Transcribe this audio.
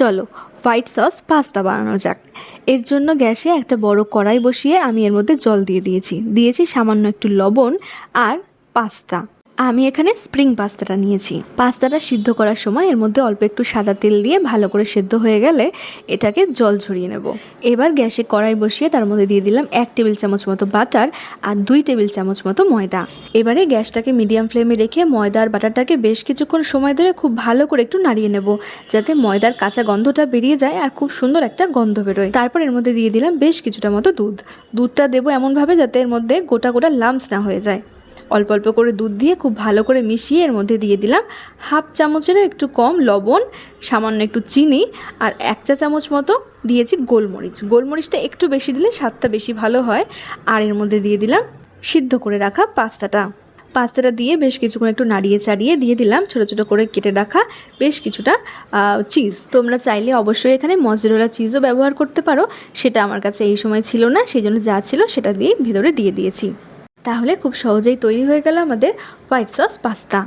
চলো white sauce pasta বানানো যাক। এর জন্য গ্যাসে একটা বড় কড়াই বসিয়ে আমি এর মধ্যে জল দিয়ে দিয়েছি সামান্য একটু লবণ আর পাস্তা। আমি এখানে স্প্রিং পাস্তাটা নিয়েছি। পাস্তাটা সিদ্ধ করার সময় এর মধ্যে অল্প একটু সাদা তেল দিয়ে ভালো করে সেদ্ধ হয়ে গেলে এটাকে জল ঝরিয়ে নেব। এবার গ্যাসে কড়াই বসিয়ে তার মধ্যে দিয়ে দিলাম 1 টেবিল চামচ মতো বাটার আর 2 টেবিল চামচ মতো ময়দা। এবারে গ্যাসটাকে মিডিয়াম ফ্লেমে রেখে ময়দা আর বাটারটাকে বেশ কিছুক্ষণ সময় ধরে খুব ভালো করে একটু নাড়িয়ে নেব, যাতে ময়দার কাঁচা গন্ধটা বেরিয়ে যায় আর খুব সুন্দর একটা গন্ধ বেরোয়। তারপর এর মধ্যে দিয়ে দিলাম বেশ কিছুটা মতো দুধটা দেবো এমনভাবে যাতে এর মধ্যে গোটা গোটা লাম্পস না হয়ে যায়। অল্প অল্প করে দুধ দিয়ে খুব ভালো করে মিশিয়ে এর মধ্যে দিয়ে দিলাম হাফ চামচেরও একটু কম লবণ, সামান্য একটু চিনি আর 1 চা চামচ মতো দিয়েছি গোলমরিচটা একটু বেশি দিলে স্বাদটা বেশি ভালো হয়। আর এর মধ্যে দিয়ে দিলাম সিদ্ধ করে রাখা পাস্তাটা দিয়ে বেশ কিছুক্ষণ একটু নাড়িয়ে চাড়িয়ে দিয়ে দিলাম ছোটো ছোটো করে কেটে রাখা বেশ কিছুটা চিজ। তোমরা চাইলে অবশ্যই এখানে মজেরেলা চিজও ব্যবহার করতে পারো, সেটা আমার কাছে এই সময় ছিল না, সেই জন্য যা ছিল সেটা দিয়ে ভেতরে দিয়ে দিয়েছি। তাহলে খুব সহজেই তৈরি হয়ে গেল আমাদের হোয়াইট সস পাস্তা।